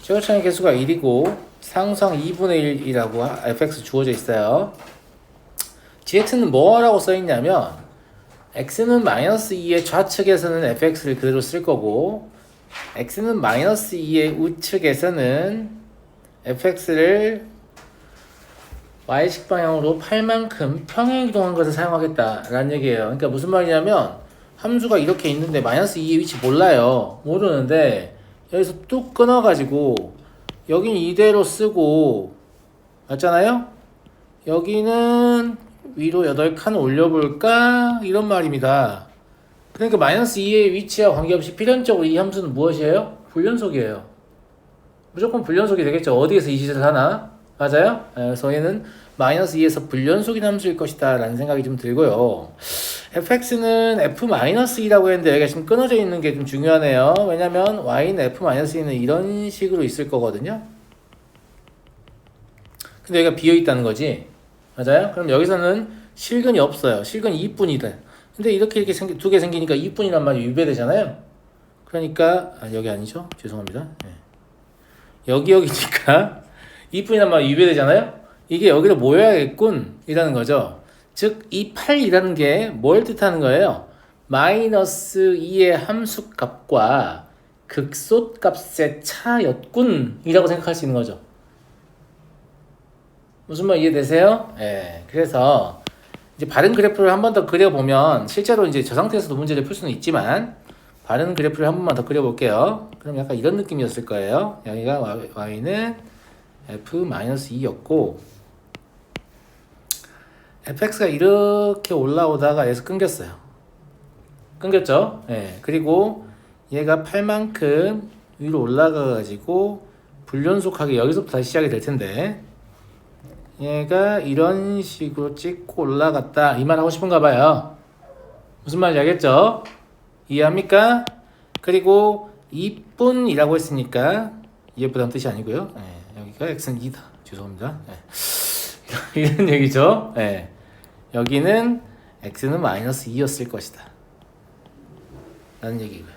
최고차의 개수가 1이고 상수항 2분의 1이라고 fx 주어져 있어요. gx는 뭐라고 써있냐면 x는 마이너스 2의 좌측에서는 fx를 그대로 쓸 거고 x는 마이너스 2의 우측에서는 fx를 y식 방향으로 8만큼 평행이동한 것을 사용하겠다라는 얘기예요. 그러니까 무슨 말이냐면 함수가 이렇게 있는데 마이너스 2의 위치 몰라요. 모르는데 여기서 뚝 끊어가지고 여긴 이대로 쓰고 맞잖아요? 여기는 위로 8칸 올려볼까? 이런 말입니다. 그러니까 마이너스 2의 위치와 관계없이 필연적으로 이 함수는 무엇이에요? 불연속이에요. 무조건 불연속이 되겠죠. 어디에서 이 짓을 하나? 맞아요? 그래서 얘는 마이너스 2에서 불연속인 함수일 것이다 라는 생각이 좀 들고요. fx는 f-2라고 했는데 여기가 지금 끊어져 있는 게 좀 중요하네요. 왜냐면 y는 f-2는 이런 식으로 있을 거거든요. 근데 여기가 비어 있다는 거지. 맞아요? 그럼 여기서는 실근이 없어요. 실근이 2분이다. 근데 이렇게 두 개 생기니까 2분이란 말이 유배되잖아요. 그러니까 여기 아니죠? 죄송합니다. 네. 여기니까 2분이란 말이 유배되잖아요. 이게 여기로 모여야겠군 이라는 거죠. 즉 이 8이라는 게 뭘 뜻하는 거예요? 마이너스 2의 함수값과 극소값의 차였군 이라고 생각할 수 있는 거죠. 무슨 말 이해되세요? 예. 그래서 이제 바른 그래프를 한 번 더 그려보면 실제로 이제 저 상태에서도 문제를 풀 수는 있지만 바른 그래프를 한 번만 더 그려볼게요. 그럼 약간 이런 느낌이었을 거예요. 여기가 y는 f-2였고 fx가 이렇게 올라오다가 여기서 끊겼어요. 끊겼죠? 예. 그리고 얘가 8만큼 위로 올라가가지고 불연속하게 여기서부터 다시 시작이 될 텐데 얘가 이런 식으로 찍고 올라갔다 이 말 하고 싶은가 봐요. 무슨 말인지 알겠죠? 이해합니까? 그리고 2분이라고 했으니까 이해보다는 뜻이 아니고요. 네, 여기가 x는 2다. 죄송합니다. 네. 이런 얘기죠. 네. 여기는 x는 마이너스 2였을 것이다 라는 얘기고요.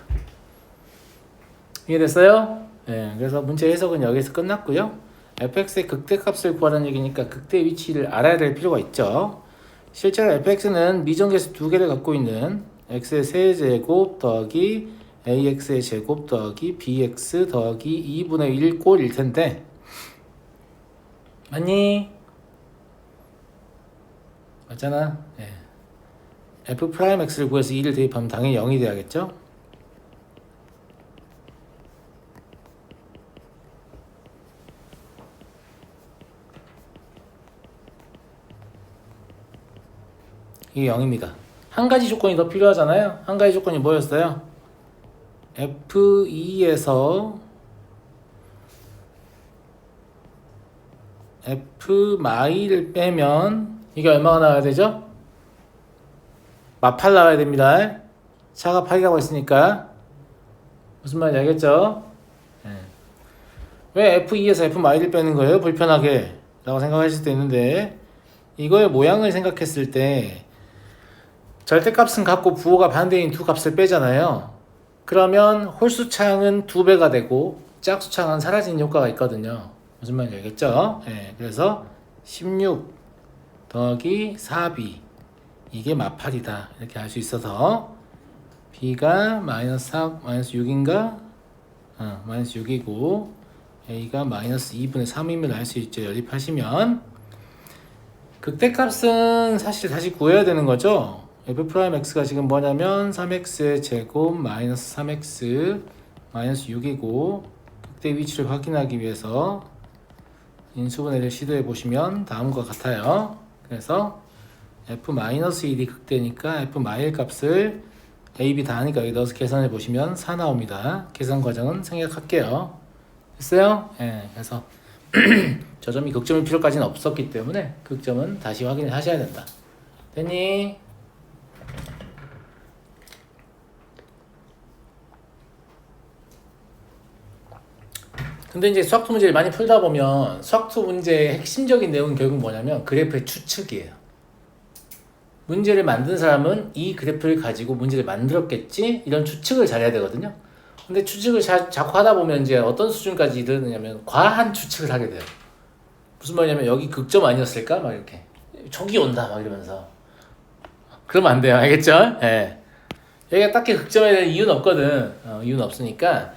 이해됐어요? 네, 그래서 문제 해석은 여기서 끝났고요. fx의 극대값을 구하라는 얘기니까 극대 위치를 알아야 될 필요가 있죠. 실제로 fx는 미정계수 두 개를 갖고 있는 x의 세제곱 더하기 ax의 제곱 더하기 bx 더하기 2분의 1 꼴일 텐데 맞니? 맞잖아. 네. f'x를 구해서 2를 대입하면 당연히 0이 돼야겠죠? 이게 0입니다. 한 가지 조건이 더 필요하잖아요. 한 가지 조건이 뭐였어요? f2에서 f-를 빼면 이게 얼마가 나와야 되죠? 마팔 나와야 됩니다. 차가 8이라고 했으니까 무슨 말인지 알겠죠? 네. 왜 f2에서 f-를 빼는 거예요? 불편하게 라고 생각하실 수도 있는데 이거의 모양을 생각했을 때 절대값은 같고 부호가 반대인 두 값을 빼잖아요. 그러면 홀수창은 2배가 되고 짝수창은 사라지는 효과가 있거든요. 무슨 말인지 알겠죠? 네, 그래서 16 더하기 4b 이게 마팔이다 이렇게 알 수 있어서 b가 마이너스 6인가? 마이너스 6이고 a가 마이너스 2분의 3임을 알 수 있죠. 연립하시면 극대값은 사실 다시 구해야 되는 거죠. f'x가 지금 뭐냐면 3x의 제곱 마이너스 3x 마이너스 6이고 극대 위치를 확인하기 위해서 인수분해를 시도해 보시면 다음과 같아요. 그래서 f-1이 극대니까 f-1 값을 a, b 다 하니까 여기 넣어서 계산해 보시면 4 나옵니다. 계산 과정은 생략할게요. 됐어요? 네, 그래서 저 점이 극점일 필요까지는 없었기 때문에 극점은 다시 확인을 하셔야 된다. 됐니? 근데 이제 수학투 문제를 많이 풀다 보면 수학투 문제의 핵심적인 내용은 결국 뭐냐면 그래프의 추측이에요. 문제를 만든 사람은 이 그래프를 가지고 문제를 만들었겠지? 이런 추측을 잘해야 되거든요. 근데 추측을 자꾸 하다 보면 이제 어떤 수준까지 이르느냐면 과한 추측을 하게 돼요. 무슨 말이냐면 여기 극점 아니었을까? 막 이렇게 촉이 온다 막 이러면서 그러면 안 돼요. 알겠죠? 예. 여기가 딱히 극점에 대한 이유는 없거든. 이유는 없으니까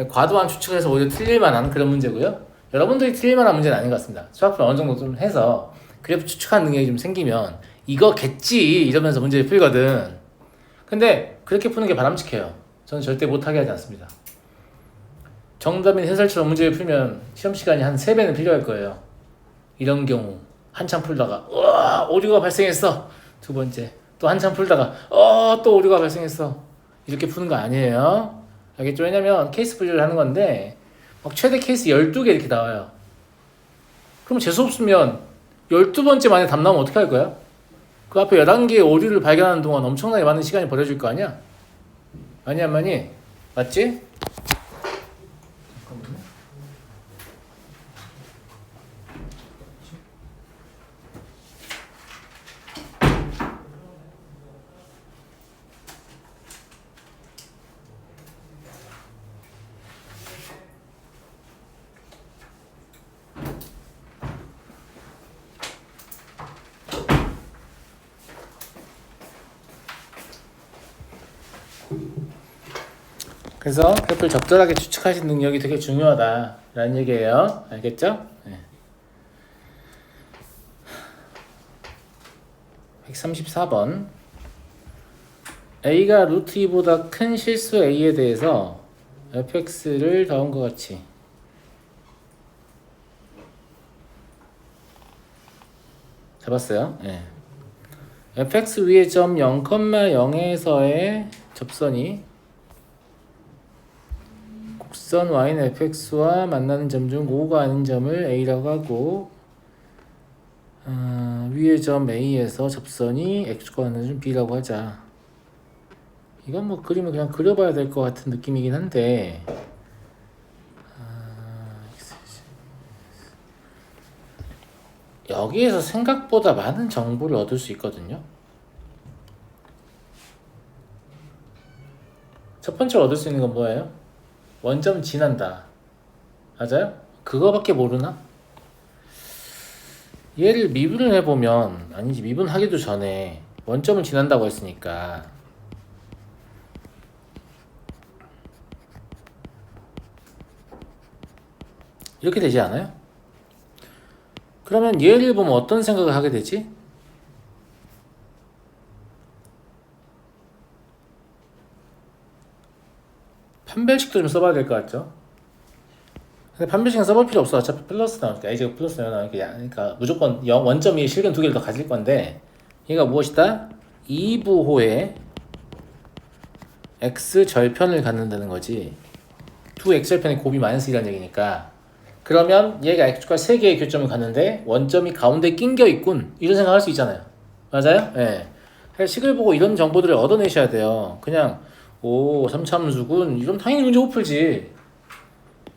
과도한 추측을 해서 오히려 틀릴 만한 그런 문제고요. 여러분들이 틀릴 만한 문제는 아닌 것 같습니다. 수학을 어느 정도 좀 해서 그래프 추측하는 능력이 좀 생기면 이거겠지 이러면서 문제를 풀거든. 근데 그렇게 푸는 게 바람직해요. 저는 절대 못하게 하지 않습니다. 정답인 해설처럼 문제를 풀면 시험 시간이 한 3배는 필요할 거예요. 이런 경우 한참 풀다가 우와 오류가 발생했어. 두 번째 또 한참 풀다가 또 오류가 발생했어. 이렇게 푸는 거 아니에요. 알겠죠? 왜냐면 케이스 분류를 하는 건데 막 최대 케이스 12개 이렇게 나와요. 그럼 재수 없으면 12번째 만에 답 나오면 어떻게 할 거야? 그 앞에 11개의 오류를 발견하는 동안 엄청나게 많은 시간이 버려질 거 아니야? 아니 안 많이? 맞지? 그래서 그래프를 적절하게 추측하시는 능력이 되게 중요하다라는 얘기예요. 알겠죠? 네. 134번 A가 루트 2보다 큰 실수 A에 대해서 fx를 다음과 같이 잡았어요. 네. fx 위의 점 0,0에서의 접선이 곡선 y는 fx와 만나는 점 중 5가 아닌 점을 a라고 하고 위의 점 a에서 접선이 x과 만나는 점 b라고 하자. 이건 뭐 그림을 그냥 그려봐야 될 것 같은 느낌이긴 한데 여기에서 생각보다 많은 정보를 얻을 수 있거든요. 첫 번째로 얻을 수 있는 건 뭐예요? 원점 지난다. 맞아요? 그거밖에 모르나? 얘를 미분을 해보면 아니지 미분하기도 전에 원점을 지난다고 했으니까 이렇게 되지 않아요? 그러면 얘를 보면 어떤 생각을 하게 되지? 판별식도 좀 써봐야 될 것 같죠? 근데 판별식은 써볼 필요 없어. 어차피 플러스 나오니까 a제곱 플러스 나오니까 그러니까 무조건 원점이 실근 2개를 더 가질 건데 얘가 무엇이다? 2부호에 x 절편을 갖는다는 거지. 2x 절편의 곱이 마이너스 1이라는 얘기니까 그러면 얘가 x축과 3개의 교점을 갖는데 원점이 가운데 낑겨 있군 이런 생각할 수 있잖아요. 맞아요? 예. 네. 식을 보고 이런 정보들을 얻어내셔야 돼요. 그냥 오 삼참수군 이러면 당연히 문제 못 풀지.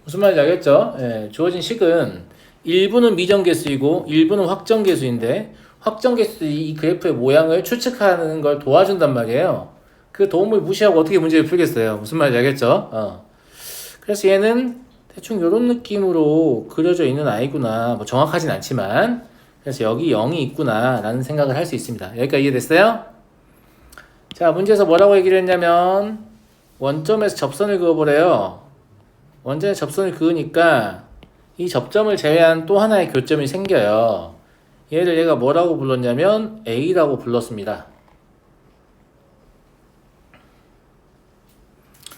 무슨 말인지 알겠죠? 예. 주어진 식은 일부는 미정계수이고 일부는 확정계수인데 확정계수 이 그래프의 모양을 추측하는 걸 도와준단 말이에요. 그 도움을 무시하고 어떻게 문제를 풀겠어요? 무슨 말인지 알겠죠? 그래서 얘는 대충 이런 느낌으로 그려져 있는 아이구나. 뭐 정확하진 않지만 그래서 여기 0이 있구나 라는 생각을 할 수 있습니다. 여기까지 이해됐어요? 자, 문제에서 뭐라고 얘기를 했냐면 원점에서 접선을 그어보래요. 원점에 접선을 그으니까 이 접점을 제외한 또 하나의 교점이 생겨요. 얘를 얘가 뭐라고 불렀냐면 A라고 불렀습니다.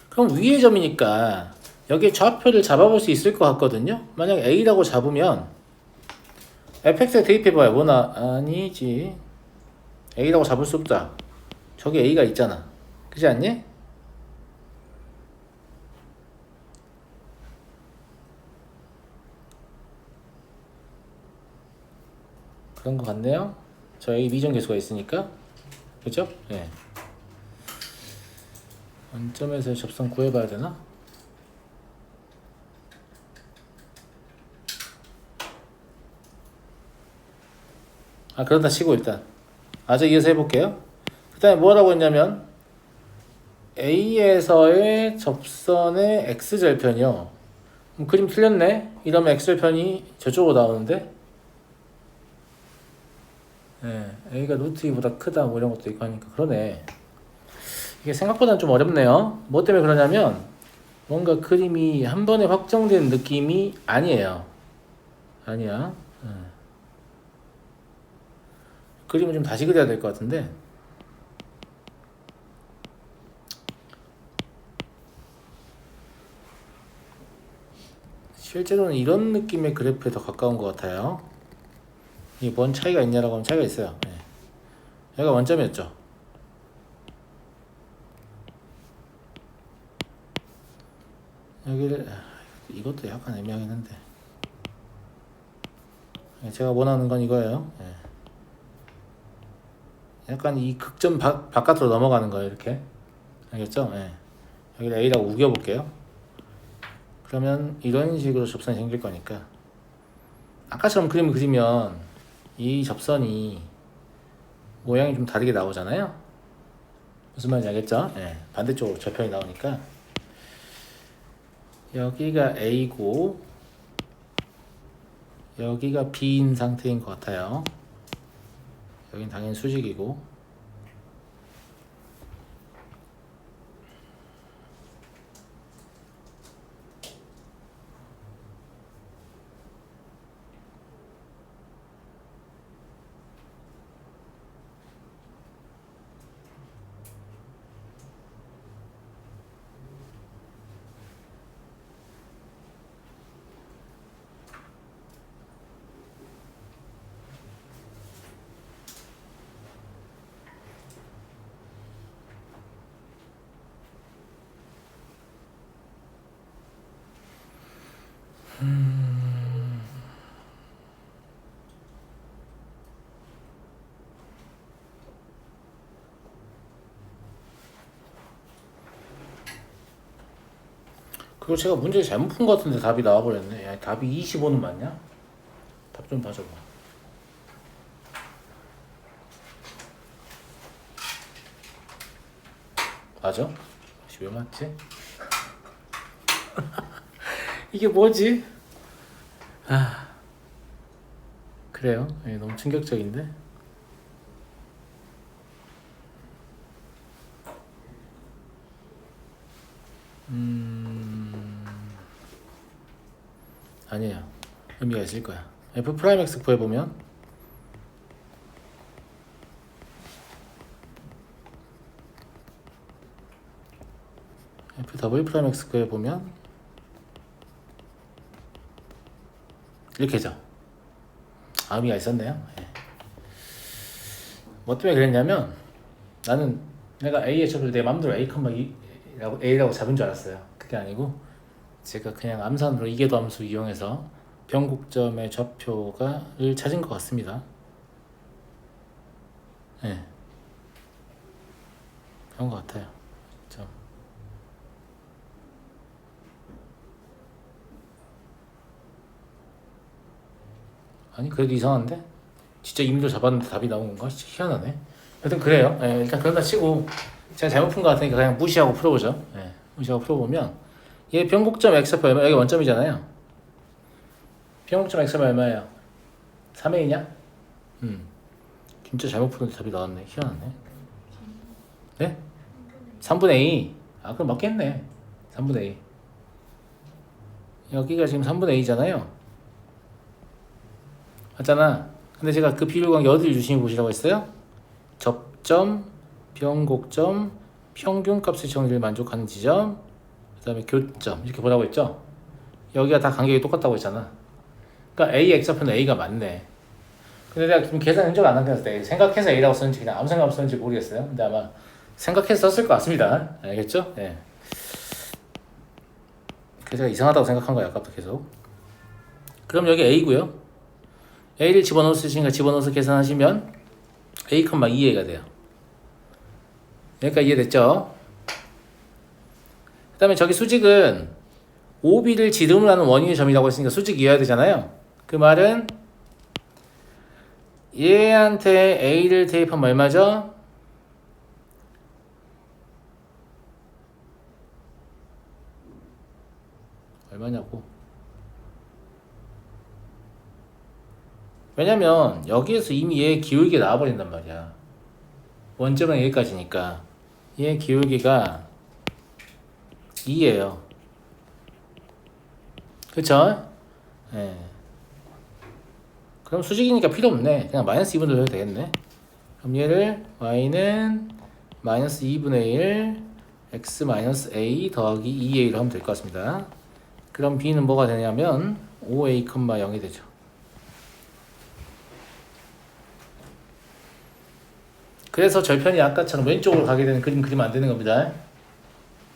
그럼 위의 점이니까 여기에 좌표를 잡아볼 수 있을 것 같거든요. 만약 A라고 잡으면 fx에 대입해봐요. 뭐나 아니지. A라고 잡을 수 없다. 저기 A가 있잖아. 그렇지 않니? 그런 것 같네요. 저 A 미정계수가 있으니까. 그죠? 예. 네. 원점에서 접선 구해봐야 되나? 그런다 치고 일단 아주 이어서 해볼게요. 그 다음에 뭐라고 했냐면 A에서의 접선의 x절편이요. 그림 틀렸네. 이러면 x절편이 저쪽으로 나오는데, 네, A가 루트 2보다 크다 뭐 이런 것도 있고 하니까 그러네. 이게 생각보다는 좀 어렵네요. 뭐 때문에 그러냐면 뭔가 그림이 한 번에 확정된 느낌이 아니에요. 아니야. 그림을 좀 다시 그려야 될 것 같은데. 실제로는 이런 느낌의 그래프에 더 가까운 것 같아요. 이게 뭔 차이가 있냐라고 하면 차이가 있어요. 네. 얘가 원점이었죠. 여기를 이것도 약간 애매하긴 한데 제가 원하는 건 이거예요. 네. 약간 이 극점 바깥으로 넘어가는 거예요. 이렇게 알겠죠? 네. 여기를 A라고 우겨볼게요. 그러면 이런 식으로 접선이 생길 거니까 아까처럼 그림을 그리면 이 접선이 모양이 좀 다르게 나오잖아요. 무슨 말인지 알겠죠? 네. 반대쪽으로 저편이 나오니까 여기가 A고 여기가 B인 상태인 것 같아요. 여긴 당연히 수직이고 그리고 제가 문제를 잘못 푼 것 같은데 답이 나와버렸네. 야, 답이 25는 맞냐? 답 좀 봐줘봐. 맞아? 왜 맞지? 이게 뭐지? 아, 그래요? 너무 충격적인데? 아니에요. 의미가 있을 거야. F 프라임 X 구해보면 F 더블 프라임 X 구해보면 이렇게죠. 의미가 있었네요. 뭐 때문에 그랬냐면 나는 내가 A의 접을 내 맘대로 A라고 잡은 줄 알았어요. 그게 아니고 제가 그냥 암산으로 이계도 함수 이용해서 변곡점의 좌표를 찾은 것 같습니다. 네. 그런 것 같아요. 좀. 아니 그래도 이상한데? 진짜 임의로 잡았는데 답이 나온 건가? 진짜 희한하네. 하여튼 그래요. 일단 그런다 치고 제가 잘못 푼 것 같으니까 그냥 무시하고 풀어보죠. 무시하고 풀어보면 얘 변곡점 x표 얼마? 여기 원점이잖아요. 변곡점 x가 얼마예요? 3a냐? 진짜 잘못 푸는데 답이 나왔네. 희한하네. 네? 3분의 2. 그럼 맞겠네. 3분의 2. 여기가 지금 3분의 2잖아요. 맞잖아. 근데 제가 그 비율관계 어디를 유심히 보시라고 했어요? 접점, 변곡점, 평균값의 정의를 만족하는 지점, 그 다음에 교점 이렇게 보라고 했죠? 여기가 다 간격이 똑같다고 했잖아. 그러니까 A, X좌표는 A가 맞네. 근데 내가 지금 계산 흔적 안 남겼을 때 생각해서 A라고 썼는지 그냥 아무 생각 없었는지 모르겠어요. 근데 아마 생각해서 썼을 것 같습니다. 알겠죠? 예. 그래서 제가 이상하다고 생각한 거예요. 아까부터 계속. 그럼 여기 A고요. A를 집어넣을 수 있으니까 집어넣어서 계산하시면 A, 2A가 돼요. 여기까지 이해됐죠? 그 다음에 저기 수직은 OB를 지름으로 하는 원위의 점이라고 했으니까 수직 이어야 되잖아요. 그 말은 얘한테 A를 대입하면 얼마죠? 얼마냐고. 왜냐면 여기에서 이미 얘 기울기 나와버린단 말이야. 원점은 여기까지니까 얘 기울기가 2예요. 그쵸? 예. 그럼 수직이니까 필요 없네. 그냥 마이너스 2분의 1 해도 되겠네. 그럼 얘를 y는 마이너스 2분의 1 x 마이너스 a 더하기 2a로 하면 될 것 같습니다. 그럼 b는 뭐가 되냐면 5a, 0이 되죠. 그래서 절편이 아까처럼 왼쪽으로 가게 되는 그림 그리면 안 되는 겁니다.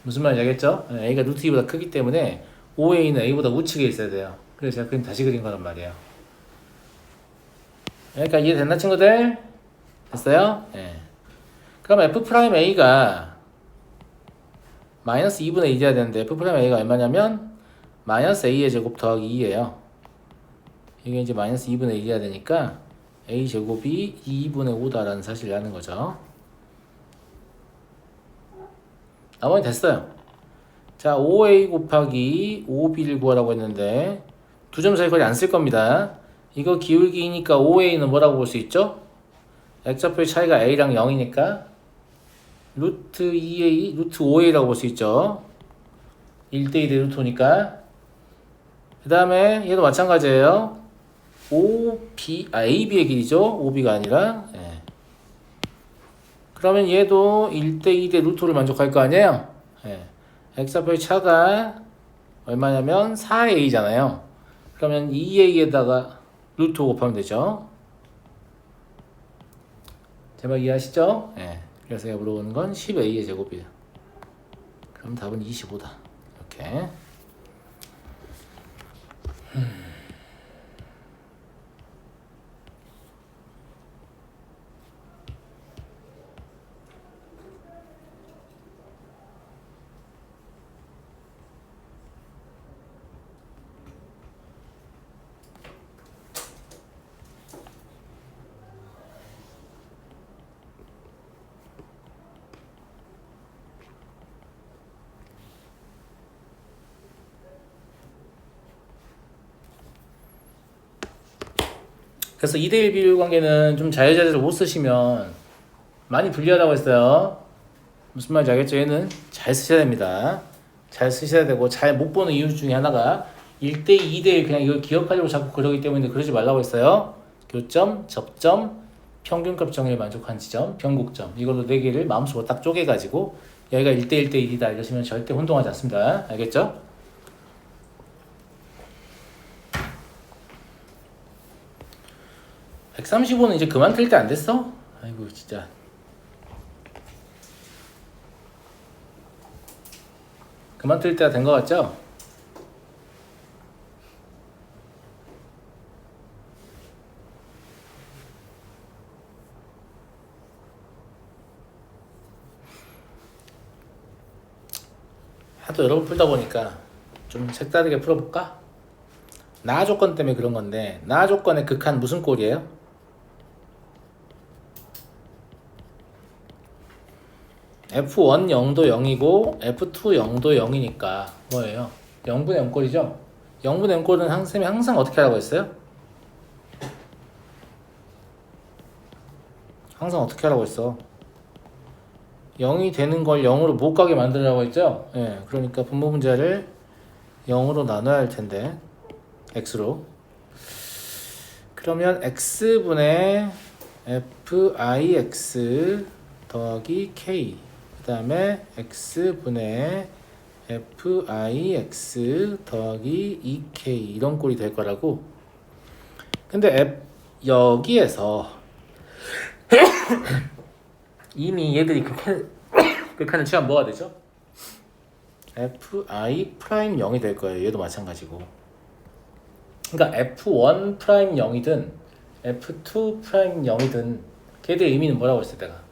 무슨 말인지 알겠죠? a가 루트 2보다 크기 때문에 5a는 a보다 우측에 있어야 돼요. 그래서 제가 그림 다시 그린 거란 말이에요. 그러니까 이해됐나 친구들? 됐어요? 네. 그럼 f'a가 마이너스 2분의 1이어야 되는데 f'a가 얼마냐면 마이너스 a의 제곱 더하기 2예요. 이게 이제 마이너스 2분의 1이어야 되니까 a 제곱이 2분의 5다라는 사실을 아는 거죠. 나머지 됐어요. 자, 5a 곱하기 5b를 구하라고 했는데 두 점 사이 거리 안 쓸 겁니다. 이거 기울기니까 5a는 뭐라고 볼 수 있죠? x좌표의 차이가 a랑 0이니까 루트 2a, 루트 5a라고 볼 수 있죠. 1대2 대 루트 5니까. 그 다음에 얘도 마찬가지예요. AB의 길이죠. OB가 아니라. 예. 그러면 얘도 1대2 대 루트 5를 만족할 거 아니에요? 예. x좌표의 차가 얼마냐면 4a잖아요. 그러면 2a에다가 루트 5 곱하면 되죠. 제 말 이해하시죠? 예. 그래서 제가 물어보는 건 10a의 제곱이에요. 그럼 답은 25다. 이렇게. 그래서 2대1 비율 관계는 좀 자유자재로 못 쓰시면 많이 불리하다고 했어요. 무슨 말인지 알겠죠? 얘는 잘 쓰셔야 됩니다. 잘 쓰셔야 되고 잘 못 보는 이유 중에 하나가 1대2, 2대1 그냥 이걸 기억하려고 자꾸 그러기 때문에 그러지 말라고 했어요. 교점, 접점, 평균값 정의에 만족한 지점, 변곡점 이걸로 4개를 마음속으로 딱 쪼개가지고 여기가 1대1, 대1이다 이러시면 절대 혼동하지 않습니다. 알겠죠? (135는) 이제 그만 틀 때 안 됐어? 아이고 진짜 그만 틀 때가 된 것 같죠? 하도 여러 번 풀다 보니까 좀 색다르게 풀어볼까? 나 조건 때문에 그런 건데 나 조건의 극한 무슨 꼴이에요? F1 0도 0이고 F2 0도 0이니까 뭐예요? 0분의 0꼴이죠? 0분의 0꼴은 쌤이 항상 어떻게 하라고 했어요? 항상 어떻게 하라고 했어? 0이 되는 걸 0으로 못 가게 만들라고 했죠? 예, 그러니까 분모 분자를 0으로 나눠야 할 텐데 x로 그러면 x분의 fix 더하기 k 그 다음에 x분의 fix 더하기 2k 이런 꼴이 될 거라고. 근데 여기에서 이미 얘들이 극한을 취하면 뭐가 되죠? fi 프라임 0이 될 거예요. 얘도 마찬가지고. 그러니까 f1 프라임 0이든 f2 프라임 0이든 걔들의 의미는 뭐라고 했을 때가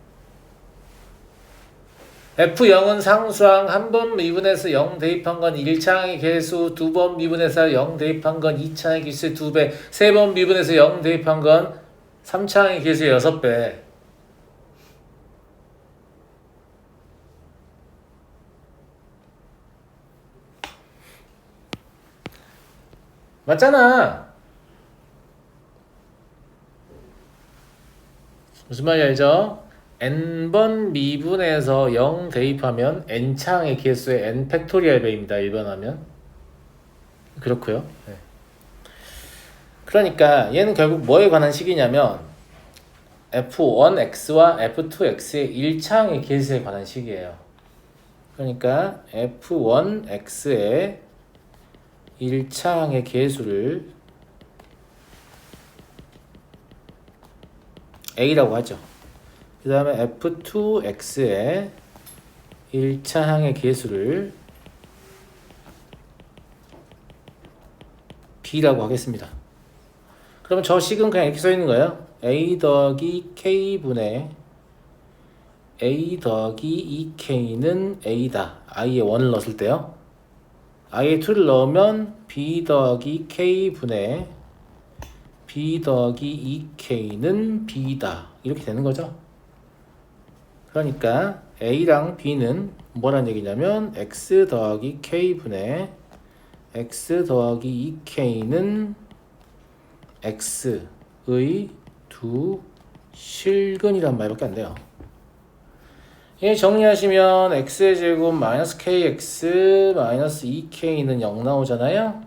F0은 상수항 한 번 미분해서 0 대입한 건 1차항의 개수, 두 번 미분해서 0 대입한 건 2차항의 개수 2배, 세 번 미분해서 0 대입한 건 3차항의 개수 6배. 맞잖아. 무슨 말인지 알죠? n번 미분에서 0 대입하면 n차항의 개수의 n 팩토리얼 배입니다. 일반하면. 그렇고요. 네. 그러니까 얘는 결국 뭐에 관한 식이냐면 f1x와 f2x의 1차항의 개수에 관한 식이에요. 그러니까 f1x의 1차항의 개수를 a라고 하죠. 그 다음에 f2x의 1차항의 개수를 b라고 하겠습니다. 그러면 저 식은 그냥 이렇게 써있는 거예요. a 더하기 k분의 a 더하기 2k는 a다. i에 1을 넣었을 때요. i에 2를 넣으면 b 더하기 k분의 b 더하기 2k는 b다. 이렇게 되는 거죠. 그러니까 a랑 b는 뭐란 얘기냐면 x 더하기 k분의 x 더하기 2k는 x의 두 실근이란 말밖에 안 돼요. 예, 정리하시면 x의 제곱 마이너스 kx 마이너스 2k는 0 나오잖아요.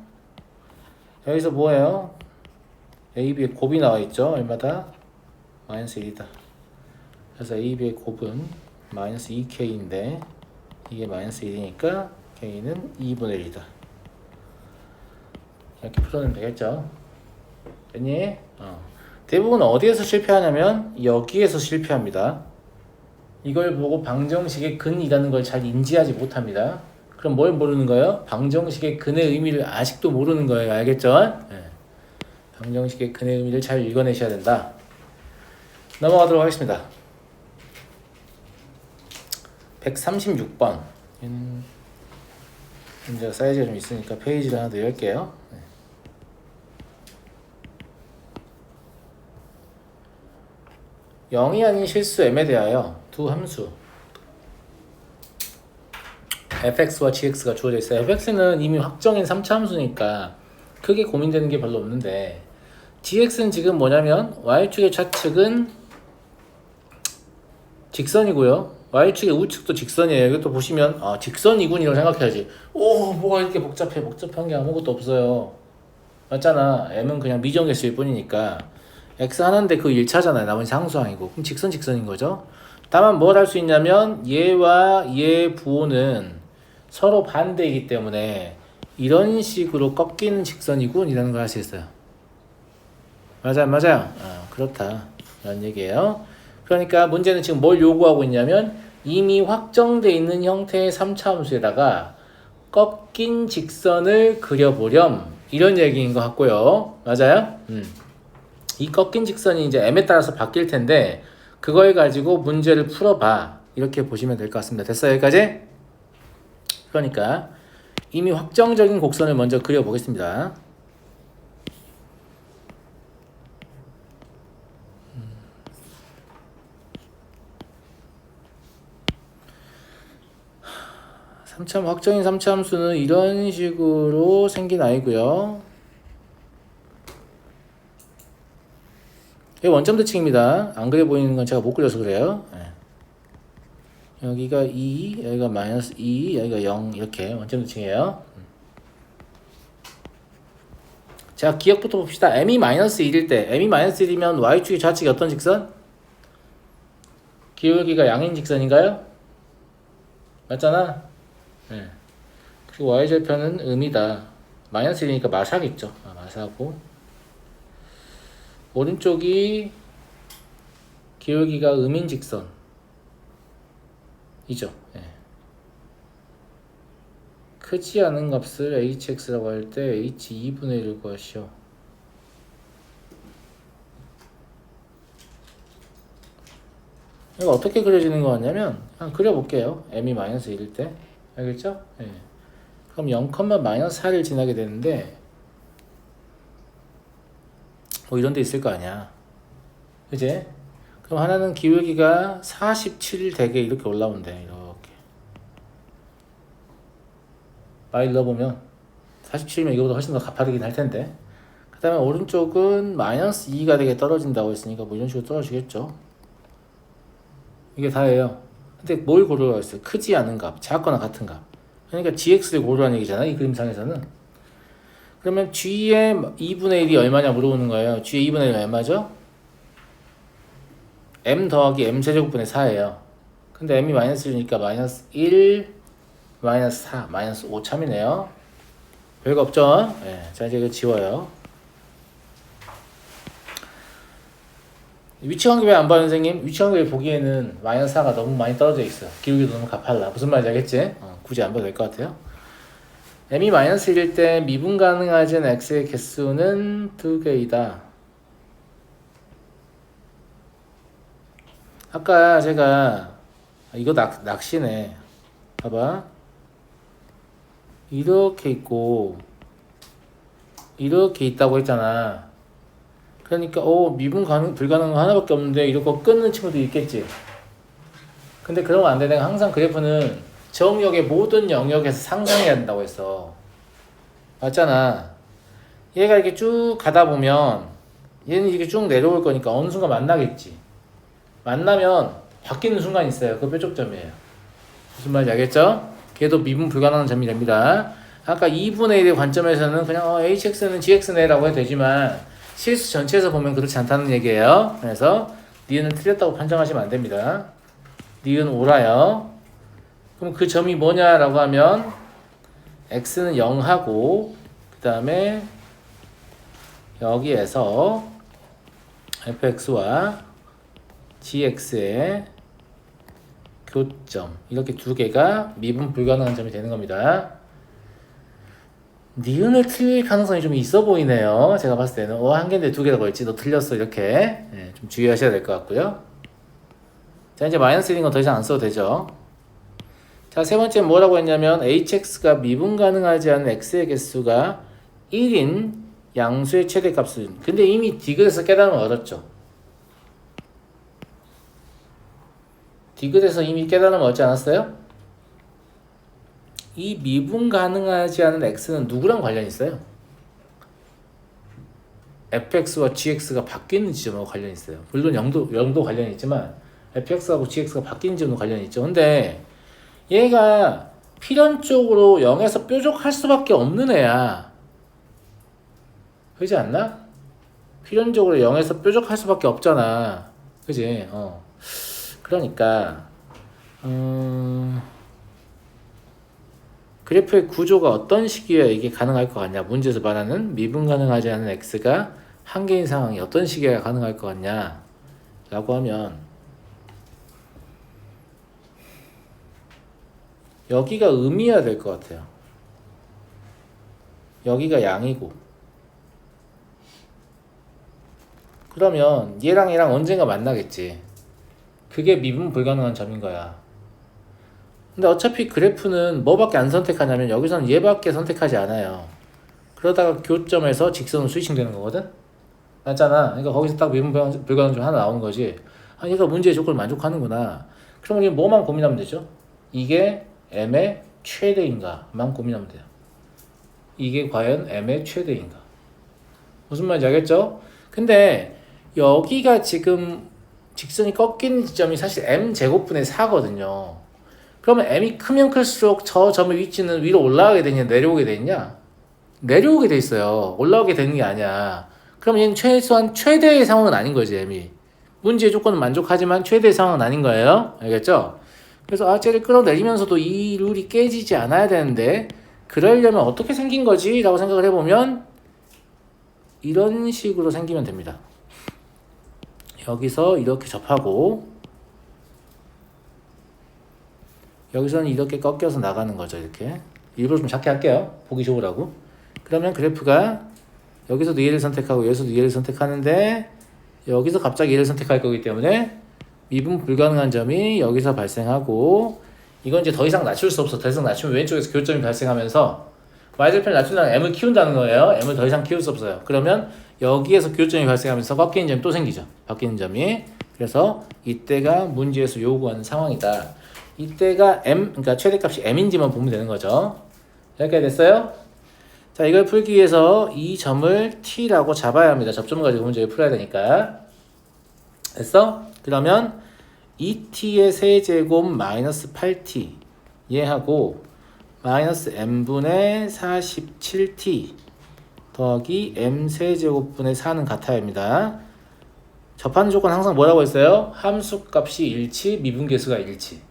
여기서 뭐예요? a, b의 곱이 나와 있죠. 얼마다? 마이너스 1이다. 그래서 a, b의 곱은 마이너스 2k인데 이게 마이너스 1이니까 k는 2분의 1이다. 이렇게 풀어내면 되겠죠. 됐니? 대부분 어디에서 실패하냐면 여기에서 실패합니다. 이걸 보고 방정식의 근이라는 걸 잘 인지하지 못합니다. 그럼 뭘 모르는 거예요? 방정식의 근의 의미를 아직도 모르는 거예요. 알겠죠? 네. 방정식의 근의 의미를 잘 읽어내셔야 된다. 넘어가도록 하겠습니다. 136번. 문제가 사이즈가 좀 있으니까 페이지를 하나 더 열게요. 네. (0이) 아닌 실수 m에 대하여 두 함수 fx와 gx가 주어져 있어요. fx는 이미 확정인 3차 함수니까 크게 고민되는 게 별로 없는데 gx는 지금 뭐냐면 y축의 좌측은 직선이고요. y축의 우측도 직선이에요. 이것도 보시면 직선이군이라고 생각해야지. 오, 뭐가 이렇게 복잡한 게 아무것도 없어요. 맞잖아. m은 그냥 미정개수일 뿐이니까 x 하나인데 그 1차잖아요. 나머지 상수항이고. 그럼 직선인 거죠. 다만 뭘 할 수 있냐면 얘와 얘 부호는 서로 반대이기 때문에 이런 식으로 꺾이는 직선이군 이라는 걸 할 수 있어요. 맞아요. 그렇다. 이런 얘기예요. 그러니까 문제는 지금 뭘 요구하고 있냐면 이미 확정되어 있는 형태의 3차 함수에다가 꺾인 직선을 그려보렴 이런 얘기인 것 같고요. 맞아요? 이 꺾인 직선이 이제 m에 따라서 바뀔 텐데 그걸 가지고 문제를 풀어봐 이렇게 보시면 될 것 같습니다. 됐어요? 여기까지? 그러니까 이미 확정적인 곡선을 먼저 그려보겠습니다. 확정인 3차 함수는 이런 식으로 생긴 아이고요. 이게 원점 대칭입니다. 안 그래 보이는 건 제가 못 그려서 그래요. 네. 여기가 2, 여기가 마이너스 2, 여기가 0 이렇게 원점 대칭이에요. 자, 기억부터 봅시다. m이 마이너스 1일 때 m이 마이너스 1이면 y축의 좌측이 어떤 직선? 기울기가 양인 직선인가요? 맞잖아? 네. 그리고 y절편은 음이다. 마이너스 1이니까 마사겠죠. 마사고 오른쪽이 기울기가 음인 직선이죠. 네. 크지 않은 값을 hx라고 할 때 h 2분의 1을 구하시오. 이거 어떻게 그려지는 거 같냐면 그냥 그려볼게요. m이 마이너스 1일 때 알겠죠? 네. 그럼 0, 마이너스 4를 지나게 되는데 뭐 이런 데 있을 거 아니야. 그지? 그럼 하나는 기울기가 47 되게 이렇게 올라온대. 이렇게 마일 넣어보면 47이면 이거보다 훨씬 더 가파르긴 할 텐데. 그 다음에 오른쪽은 마이너스 2가 되게 떨어진다고 했으니까 뭐 이런 식으로 떨어지겠죠. 이게 다예요. 근데 뭘 고르라고 했어요? 크지 않은 값, 작거나 같은 값. 그러니까 gx를 고르라는 얘기잖아요. 이 그림상에서는. 그러면 g의 2분의 1이 얼마냐 물어보는 거예요. g의 2분의 1이 얼마죠? m 더하기 m 세제곱분의 4예요. 근데 m이 마이너스 1이니까 마이너스 1, 마이너스 4, 마이너스 5 참이네요. 별거 없죠? 네, 자 이제 이거 지워요. 위치관계 왜 안 봐요 선생님? 위치관계 보기에는 마이너스 4가 너무 많이 떨어져 있어요. 기울기도 너무 가팔라. 무슨 말인지 알겠지? 굳이 안 봐도 될 것 같아요. m이 마이너스 1일 때 미분 가능하지 않은 x의 개수는 2개이다. 아까 제가 이거 낚시네. 봐봐. 이렇게 있고 이렇게 있다고 했잖아. 그러니까 미분 불가능한 거 하나밖에 없는데 이렇게 끊는 친구도 있겠지. 근데 그런 거 안 돼. 내가 항상 그래프는 정역의 모든 영역에서 상상해야 된다고 했어. 맞잖아. 얘가 이렇게 쭉 가다 보면 얘는 이렇게 쭉 내려올 거니까 어느 순간 만나겠지. 만나면 바뀌는 순간이 있어요. 그 뾰족점이에요. 무슨 말인지 알겠죠? 걔도 미분 불가능한 점이 됩니다. 아까 2분의 1의 관점에서는 그냥 hx는 gx네 라고 해도 되지만 실수 전체에서 보면 그렇지 않다는 얘기예요. 그래서 니은은 틀렸다고 판정하시면 안 됩니다. 니은 옳아요. 그럼 그 점이 뭐냐라고 하면 x는 0하고 그 다음에 여기에서 fx와 gx의 교점 이렇게 두 개가 미분 불가능한 점이 되는 겁니다. 니은을 틀릴 가능성이 좀 있어 보이네요. 제가 봤을 때는 한 개인데 두 개라고 했지 너 틀렸어 이렇게 좀 주의하셔야 될 것 같고요. 자 이제 마이너스 1인 건 더 이상 안 써도 되죠. 자 세 번째 뭐라고 했냐면 hx가 미분 가능하지 않은 x의 개수가 1인 양수의 최대값은 근데 이미 디귿에서 깨달음을 얻었죠. 디귿에서 이미 깨달음을 얻지 않았어요? 이 미분 가능하지 않은 x는 누구랑 관련이 있어요? fx와 gx가 바뀌는 지점하고 관련이 있어요. 물론 0도 관련이 있지만 fx하고 gx가 바뀌는 지점도 관련이 있죠. 근데 얘가 필연적으로 0에서 뾰족할 수밖에 없는 애야. 그렇지 않나? 필연적으로 0에서 뾰족할 수밖에 없잖아. 그지? 그러니까 그래프의 구조가 어떤 시기에 이게 가능할 것 같냐? 문제에서 말하는 미분 가능하지 않은 x가 한 개인 상황이 어떤 시기에 가능할 것 같냐? 라고 하면 여기가 음이어야 될 것 같아요. 여기가 양이고 그러면 얘랑 얘랑 언젠가 만나겠지. 그게 미분 불가능한 점인 거야. 근데 어차피 그래프는 뭐밖에 안 선택하냐면 여기서는 얘밖에 선택하지 않아요. 그러다가 교점에서 직선으로 스위칭 되는 거거든? 맞잖아. 그러니까 거기서 딱 미분 불가능 점 하나 나오는 거지. 얘가 문제의 조건을 만족하는구나. 그럼 우리 뭐만 고민하면 되죠? 이게 m의 최대인가만 고민하면 돼요. 이게 과연 m의 최대인가? 무슨 말인지 알겠죠? 근데 여기가 지금 직선이 꺾이는 지점이 사실 m제곱분의 4거든요. 그러면 m이 크면 클수록 저 점의 위치는 위로 올라가게 되냐 내려오게 되냐? 내려오게 돼 있어요. 올라오게 되는 게 아니야. 그럼 얘는 최소한 최대의 상황은 아닌 거지 m이. 문제의 조건은 만족하지만 최대의 상황은 아닌 거예요. 알겠죠? 그래서 쟤를 끌어내리면서도 이 룰이 깨지지 않아야 되는데 그러려면 어떻게 생긴 거지? 라고 생각을 해보면 이런 식으로 생기면 됩니다. 여기서 이렇게 접하고 여기서는 이렇게 꺾여서 나가는 거죠. 이렇게 일부러 좀 작게 할게요. 보기 좋으라고. 그러면 그래프가 여기서도 얘를 선택하고 여기서도 얘를 선택하는데 여기서 갑자기 얘를 선택할 거기 때문에 미분 불가능한 점이 여기서 발생하고 이건 이제 더 이상 낮출 수 없어. 더 이상 낮추면 왼쪽에서 교점이 발생하면서 y절편을 낮춘다는 m을 키운다는 거예요. m을 더 이상 키울 수 없어요. 그러면 여기에서 교점이 발생하면서 꺾이는 점이 또 생기죠. 바뀌는 점이. 그래서 이때가 문제에서 요구하는 상황이다. 이때가 m, 그러니까 최대값이 m인지만 보면 되는 거죠. 여기까지 됐어요? 자, 이걸 풀기 위해서 이 점을 t라고 잡아야 합니다. 접점 가지고 문제를 풀어야 되니까. 됐어? 그러면 2t의 세제곱 마이너스 8t 얘하고 마이너스 m분의 47t 더하기 m 세제곱분의 4는 같아야 합니다. 접하는 조건 항상 뭐라고 했어요? 함수값이 일치, 미분계수가 일치.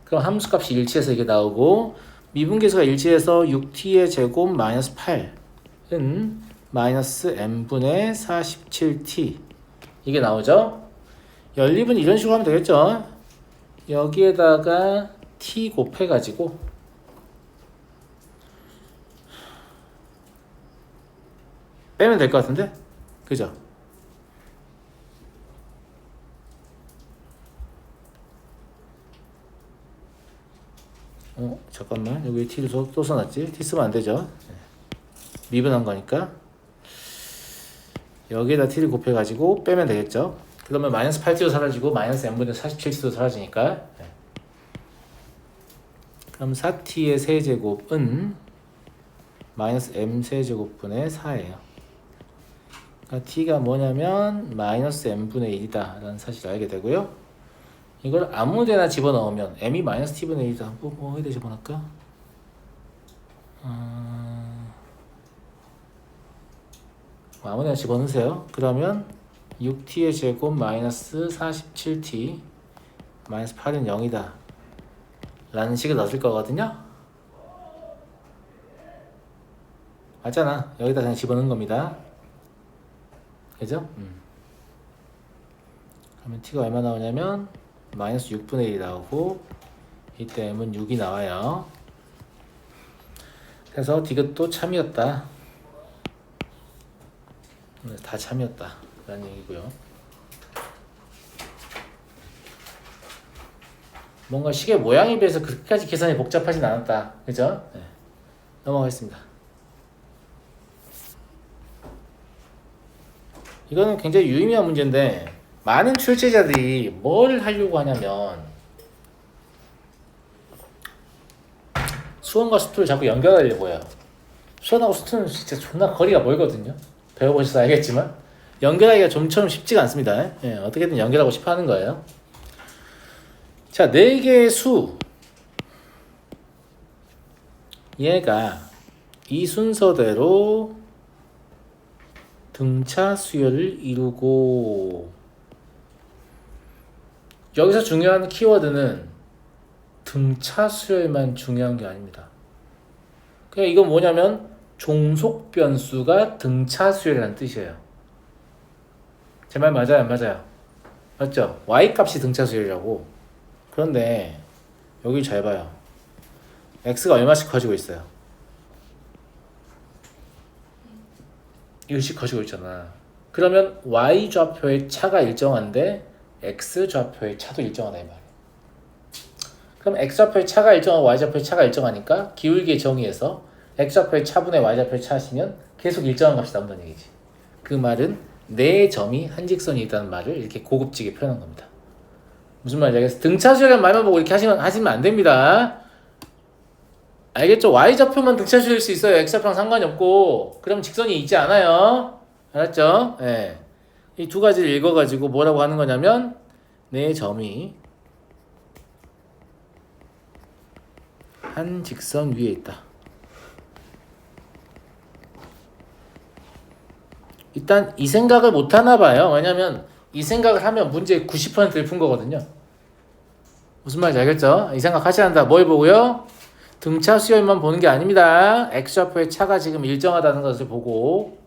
그럼 함수값이 일치해서 이게 나오고 미분계수가 일치해서 6t의 제곱 마이너스 8은 마이너스 m분의 47t 이게 나오죠? 연립은 이런 식으로 하면 되겠죠? 여기에다가 t 곱해가지고 빼면 될 것 같은데? 그죠? 잠깐만 여기 t를 또 써놨지? t 쓰면 안 되죠? 미분한 거니까 여기에다 t를 곱해가지고 빼면 되겠죠? 그러면 마이너스 8t도 사라지고 마이너스 m분의 47t도 사라지니까 그럼 4t의 세제곱은 마이너스 m 세제곱분의 4예요. 그러니까 t가 뭐냐면 마이너스 m분의 1이다 라는 사실을 알게 되고요. 이걸 아무데나 집어넣으면 m이 마이너스 t분의 1이다. 뭐 어디다 집어넣을까? 아무데나 집어넣으세요. 그러면 6t의 제곱 마이너스 47t 마이너스 8은 0이다 라는 식을 넣을 거거든요. 맞잖아. 여기다 그냥 집어넣은 겁니다. 그죠? 그러면 t가 얼마 나오냐면 마이너스 6분의 1이 나오고 이때 m은 6이 나와요. 그래서 디귿도 참이었다. 다 참이었다 라는 얘기고요. 뭔가 시계 모양에 비해서 그렇게까지 계산이 복잡하진 않았다. 그죠? 네. 넘어가겠습니다. 이거는 굉장히 유의미한 문제인데 많은 출제자들이 뭘 하려고 하냐면 수원과 수투를 자꾸 연결하려고 해요. 수원하고 수투는 진짜 존나 거리가 멀거든요. 배워보셔서 알겠지만 연결하기가 좀처럼 쉽지가 않습니다. 예, 어떻게든 연결하고 싶어 하는 거예요. 자, 4개의 수 얘가 이 순서대로 등차 수열을 이루고 여기서 중요한 키워드는 등차 수열만 중요한 게 아닙니다. 그냥 이건 뭐냐면 종속 변수가 등차 수열이라는 뜻이에요. 제 말 맞아요, 안 맞아요? 맞죠? y 값이 등차 수열이라고. 그런데 여기 잘 봐요. x가 얼마씩 커지고 있어요? 이것이 커지고 있잖아. 그러면 y 좌표의 차가 일정한데 x 좌표의 차도 일정하다 이 말이에요. 그럼 x 좌표의 차가 일정하고 y 좌표의 차가 일정하니까 기울기의 정의에서 x 좌표의 차분의 y 좌표의 차시면 계속 일정한 값이 나온다는 얘기지. 그 말은 네 점이 한 직선이 있다는 말을 이렇게 고급지게 표현한 겁니다. 무슨 말인지 알겠어요? 등차수열이라는 말만 보고 이렇게 하시면 안 됩니다. 알겠죠? y좌표만 등차수열일 수 있어요. x좌표랑 상관이 없고. 그럼 직선이 있지 않아요. 알았죠? 네. 이 두 가지를 읽어가지고 뭐라고 하는 거냐면 네 점이 한 직선 위에 있다. 일단 이 생각을 못 하나 봐요. 왜냐면 이 생각을 하면 문제의 90%를 푼 거거든요. 무슨 말인지 알겠죠? 이 생각 하셔야 한다. 뭘 보고요? 등차 수열만 보는 게 아닙니다. x좌표의 차가 지금 일정하다는 것을 보고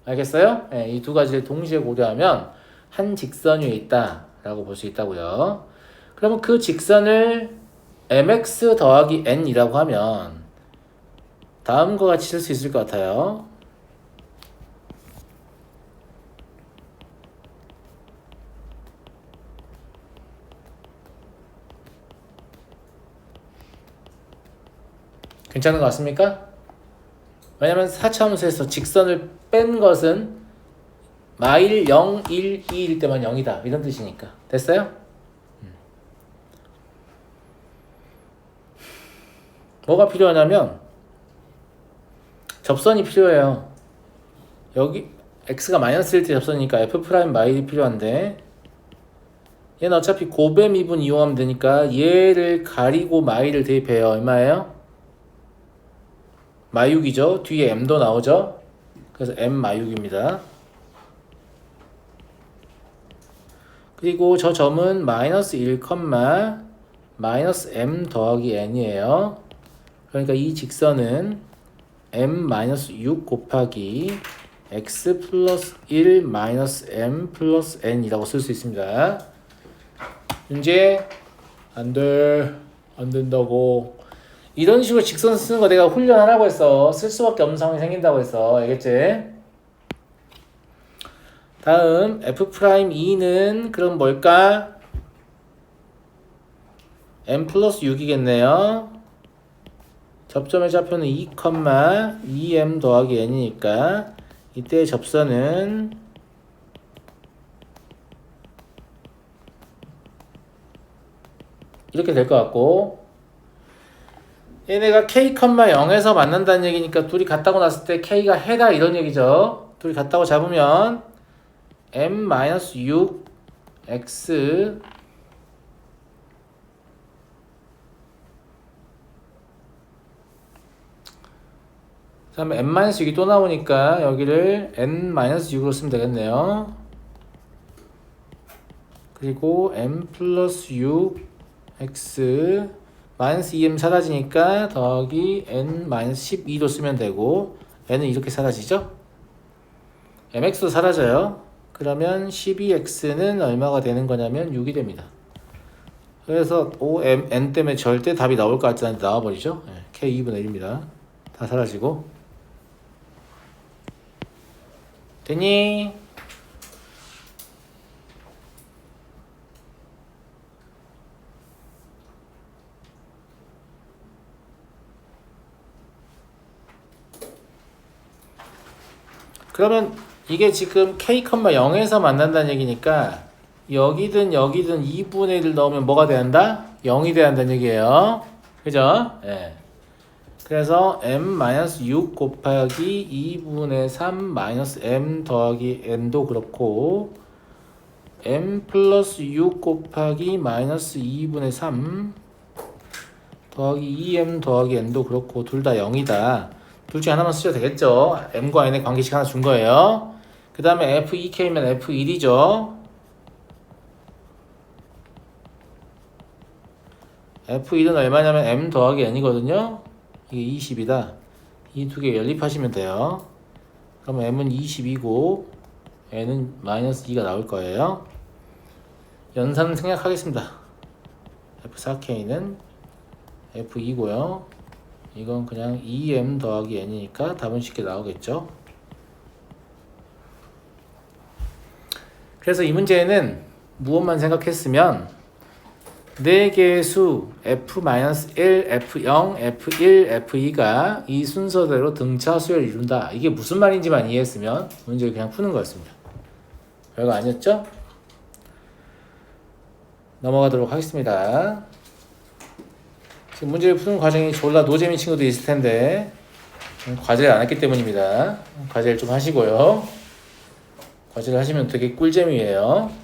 알겠어요? 네, 이 두 가지를 동시에 고려하면 한 직선 위에 있다 라고 볼 수 있다고요. 그러면 그 직선을 mx 더하기 n이라고 하면 다음과 같이 쓸 수 있을 것 같아요. 괜찮은 것 같습니까? 왜냐면 4차함수에서 직선을 뺀 것은 마일 0, 1, 2일 때만 0이다 이런 뜻이니까. 됐어요? 뭐가 필요하냐면 접선이 필요해요. 여기 x가 마이너스일 때 접선이니까 f 프라임 마일이 필요한데 얘는 어차피 곱의 미분 이용하면 되니까 얘를 가리고 마일을 대입해요. 얼마예요? 마육이죠. 뒤에 m도 나오죠. 그래서 m 마육입니다. 그리고 저 점은 마이너스 1, 마이너스 m 더하기 n이에요. 그러니까 이 직선은 m-6 곱하기 x 플러스 1 마이너스 m 플러스 n이라고 쓸 수 있습니다. 이제 안 된다고. 이런 식으로 직선 쓰는 거 내가 훈련하라고 했어. 쓸 수밖에 없는 상황이 생긴다고 했어. 알겠지? 다음 f'2는 그럼 뭘까? m 플러스 6이겠네요. 접점의 좌표는 2,2m 더하기 n이니까 이때 접선은 이렇게 될 것 같고, 얘네가 k,0에서 만난다는 얘기니까 둘이 같다고 났을 때 k가 해다 이런 얘기죠. 둘이 같다고 잡으면 m-6 x 그 다음에 n-6이 또 나오니까 여기를 n-6으로 쓰면 되겠네요. 그리고 m 플러스 6 x 마이너스 2m 사라지니까 더하기 n-12로 쓰면 되고, n은 이렇게 사라지죠? mx도 사라져요. 그러면 12x는 얼마가 되는 거냐면 6이 됩니다. 그래서 n 때문에 절대 답이 나올 것 같지 않은데 나와버리죠. k 2분의 1입니다. 다 사라지고. 됐니? 그러면 이게 지금 k,0에서 만난다는 얘기니까 여기든 2분의 1을 넣으면 뭐가 돼야 한다? 0이 돼야 한다는 얘기예요. 그죠? 예. 그래서 m-6 곱하기 2분의 3 마이너스 m 더하기 n도 그렇고, m 플러스 6 곱하기 마이너스 2분의 3 더하기 2m 더하기 n도 그렇고 둘 다 0이다. 둘 중에 하나만 쓰셔도 되겠죠. m과 n의 관계식 하나 준 거예요. 그 다음에 f2k면 f1이죠. f1은 얼마냐면 m 더하기 n이거든요. 이게 20이다. 이 두 개 연립하시면 돼요. 그럼 m은 22고 n은 마이너스 2가 나올 거예요. 연산은 생략하겠습니다. f4k는 f2고요. 이건 그냥 2m 더하기 n이니까 답은 쉽게 나오겠죠. 그래서 이 문제는 무엇만 생각했으면 4개의 수 f-1, f0, f1, f2가 이 순서대로 등차수열을 이룬다. 이게 무슨 말인지만 이해했으면 문제를 그냥 푸는 거였습니다. 별거 아니었죠? 넘어가도록 하겠습니다. 지금 문제를 푸는 과정이 졸라 노잼인 친구도 있을 텐데 과제를 안 했기 때문입니다. 과제를 좀 하시고요. 과제를 하시면 되게 꿀잼이에요.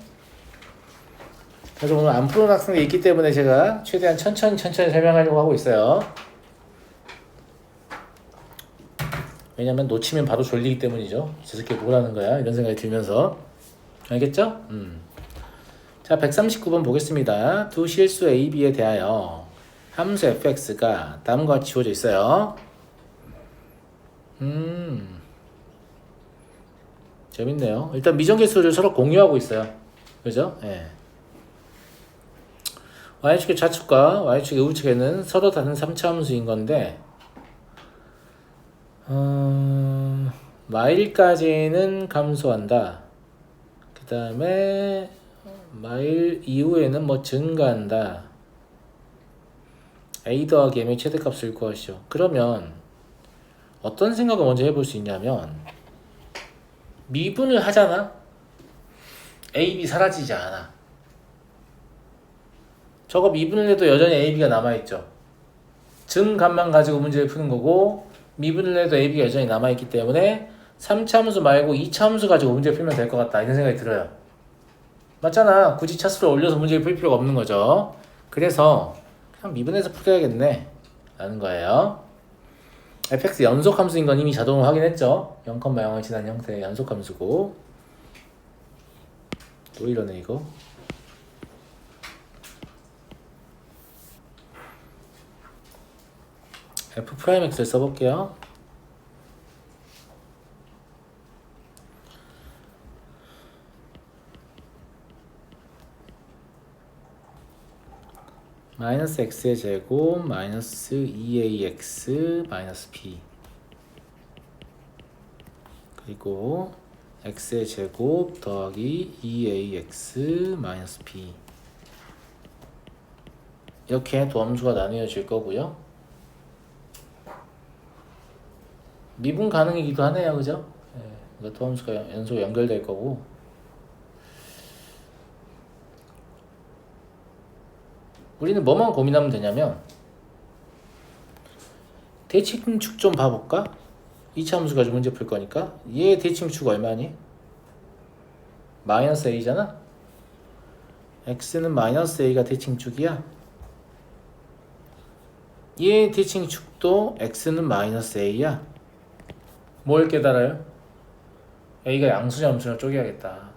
그래서 오늘 안 푸는 학생들이 있기 때문에 제가 최대한 천천히 설명하려고 하고 있어요. 왜냐면 놓치면 바로 졸리기 때문이죠. 저 새끼 뭘 하는 거야? 이런 생각이 들면서. 알겠죠? 자, 139번 보겠습니다. 두 실수 A, B에 대하여 함수 fx가 다음과 같이 주어져 있어요. 재밌네요. 일단 미정계수를 서로 공유하고 있어요. 그죠? 예. y축의 좌측과 y축의 우측에는 서로 다른 3차 함수인 건데, 마일까지는 감소한다. 그 다음에 마일 이후에는 뭐 증가한다. a 더하기 m의 최대값을 구하시오. 그러면 어떤 생각을 먼저 해볼 수 있냐면, 미분을 하잖아. a, b 사라지지 않아. 저거 미분을 해도 여전히 a, b가 남아있죠. 증값만 가지고 문제를 푸는 거고, 미분을 해도 AB가 여전히 남아있기 때문에 3차함수 말고 2차함수 가지고 문제 풀면 될 것 같다 이런 생각이 들어요. 맞잖아. 굳이 차수를 올려서 문제를 풀 필요가 없는 거죠. 그래서 그냥 미분해서 풀어야겠네 라는 거예요. fx 연속함수인 건 이미 자동으로 확인했죠. 0,0을 지난 형태의 연속함수고. 또 이러네 이거. f'x를 써볼게요. 마이너스 x의 제곱 마이너스 2ax 마이너스 b 그리고 x의 제곱 더하기 2ax 마이너스 b 이렇게 도함수가 나뉘어질 거고요. 미분 가능이기도 하네요, 그죠? 네, 도함수가 연속 연결될 거고. 우리는 뭐만 고민하면 되냐면 대칭축 좀 봐볼까? 2차 함수 가지고 문제 풀 거니까 얘의 대칭축 얼마니? 마이너스 a잖아? x는 마이너스 a가 대칭축이야. 얘의 대칭축도 x는 마이너스 a야. 뭘 깨달아요? a가 양수냐 함수냐 쪼개야겠다.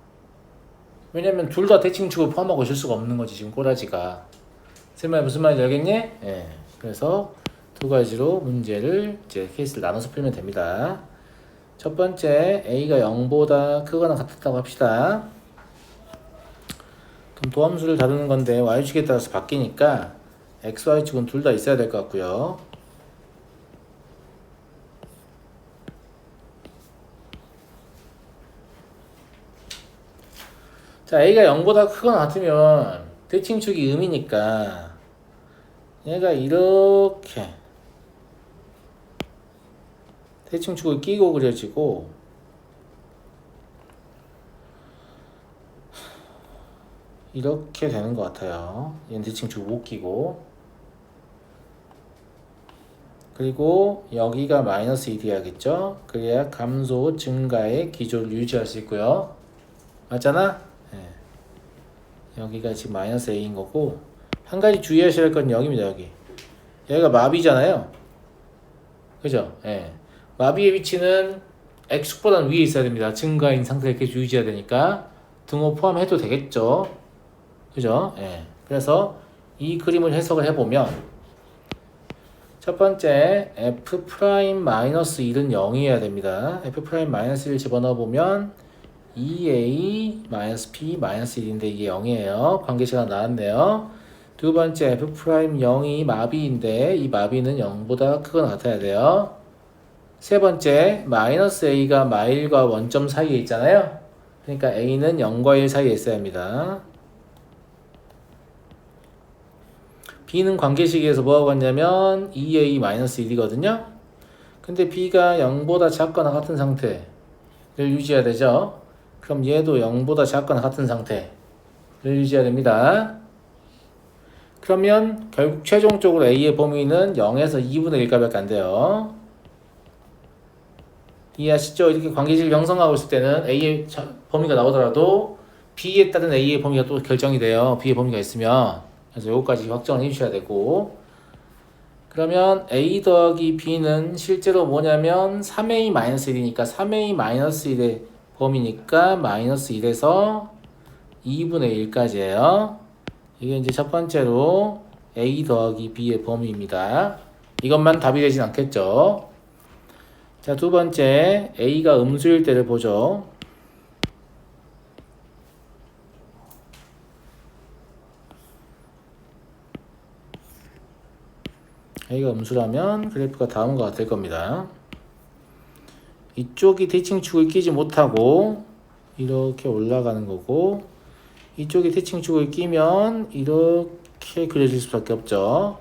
왜냐면 둘 다 대칭축을 포함하고 있을 수가 없는 거지 지금 꼬라지가. 무슨 말인지 알겠니? 예. 그래서 두 가지로 문제를 이제 케이스를 나눠서 풀면 됩니다. 첫 번째 a가 0보다 크거나 같았다고 합시다. 그럼 도함수를 다루는 건데 y축에 따라서 바뀌니까 x, y축은 둘 다 있어야 될 것 같고요. 자, a가 0보다 크거나 같으면 대칭축이 음이니까 얘가 이렇게 대칭축을 끼고 그려지고 이렇게 되는 것 같아요. 얘는 대칭축을 못 끼고 그리고 여기가 마이너스 1이 돼야겠죠. 그래야 감소 증가의 기조를 유지할 수 있고요. 맞잖아? 네. 여기가 지금 마이너스 a인 거고 한 가지 주의하셔야 할 건 여기입니다. 여기 여기가 마비잖아요. 그죠? 예. 마비의 위치는 x축보다는 위에 있어야 됩니다. 증가인 상태를 계속 유지해야 되니까 등호 포함해도 되겠죠. 그죠? 예. 그래서 이 그림을 해석을 해보면 첫 번째 f'-1은 0이어야 됩니다. f'-1을 집어넣어보면 2a-b-1인데 이게 0이에요. 관계시가 나왔네요. 두 번째 f'0이 마비인데 이 마비는 0보다 크거나 같아야 돼요. 세 번째 마이너스 a가 마1과 원점 사이에 있잖아요. 그러니까 a는 0과 1 사이에 있어야 합니다. b는 관계식에서 뭐하고 같냐면 2a-1이거든요. 근데 b가 0보다 작거나 같은 상태를 유지해야 되죠. 그럼 얘도 0보다 작거나 같은 상태를 유지해야 됩니다. 그러면 결국 최종적으로 a의 범위는 0에서 2분의 1값밖에 안 돼요. 이해하시죠? 이렇게 관계식을 형성하고 있을 때는 a의 범위가 나오더라도 b에 따른 a의 범위가 또 결정이 돼요. b의 범위가 있으면. 그래서 요거까지 확정을 해주셔야 되고 그러면 a 더하기 b는 실제로 뭐냐면 3a-1이니까 3a-1의 범위니까 마이너스 1에서 2분의 1까지예요. 이게 이제 첫 번째로 a 더하기 b의 범위입니다. 이것만 답이 되진 않겠죠. 자, 두 번째 a가 음수일 때를 보죠. a가 음수라면 그래프가 다음과 같을 겁니다. 이쪽이 대칭축을 끼지 못하고 이렇게 올라가는 거고 이쪽이 대칭축을 끼면 이렇게 그려질 수밖에 없죠.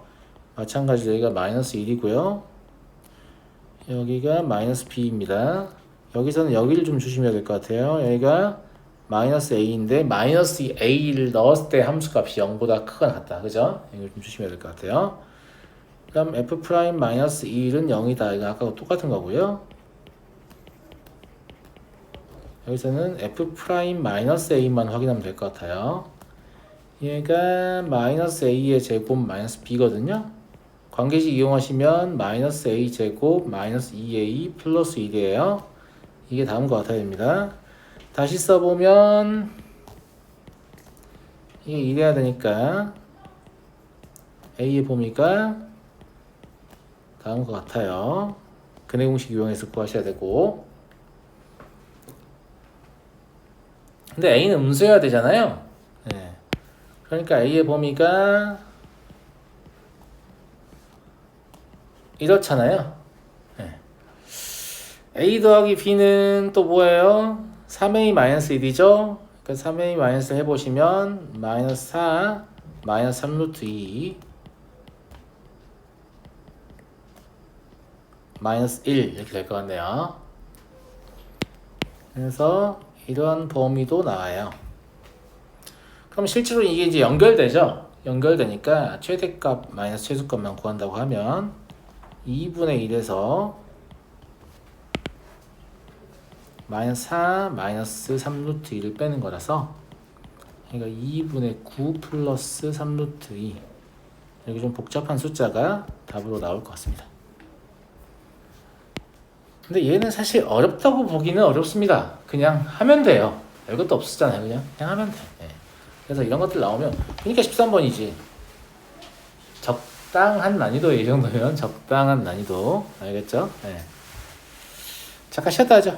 마찬가지로 여기가 마이너스 1이고요. 여기가 마이너스 b입니다. 여기서는 여기를 좀 조심해야 될 것 같아요. 여기가 마이너스 a인데 마이너스 a를 넣었을 때 함수값이 0보다 크거나 같다. 그죠? 이걸 좀 조심해야 될 것 같아요. 그럼 f 프라임 마이너스 1은 0이다. 이거 아까 똑같은 거고요. 여기서는 f 프라임 마이너스 a만 확인하면 될 것 같아요. 얘가 마이너스 a의 제곱 마이너스 b거든요. 관계식 이용하시면 마이너스 a 제곱 마이너스 2a 플러스 1이에요. 이게 다음과 같아야 됩니다. 다시 써보면 이게 이래야 되니까 a의 범위가 다음과 같아요. 근해 공식 이용해서 구하셔야 되고, 근데 a는 음수여야 되잖아요. 네. 그러니까 a의 범위가 이렇잖아요. 네. a 더하기 b는 또 뭐예요? 3a-1이죠? 그러니까 3a- 해보시면 마이너스 4 마이너스 3루트 2 마이너스 1 이렇게 될 것 같네요. 그래서 이러한 범위도 나와요. 그럼 실제로 이게 이제 연결되죠? 연결되니까 최대값 마이너스 최소값만 구한다고 하면 2분의 1에서 마이너스 4 마이너스 3루트 2를 빼는 거라서 그러니까 2분의 9 플러스 3루트 2 이렇게 좀 복잡한 숫자가 답으로 나올 것 같습니다. 근데 얘는 사실 어렵다고 보기는 어렵습니다. 그냥 하면 돼요. 별것도 없었잖아요. 그냥 하면 돼. 네. 그래서 이런 것들 나오면 그러니까 13번이지. 적당한 난이도에 이 정도면 적당한 난이도. 알겠죠? 네. 잠깐 쉬었다 하죠.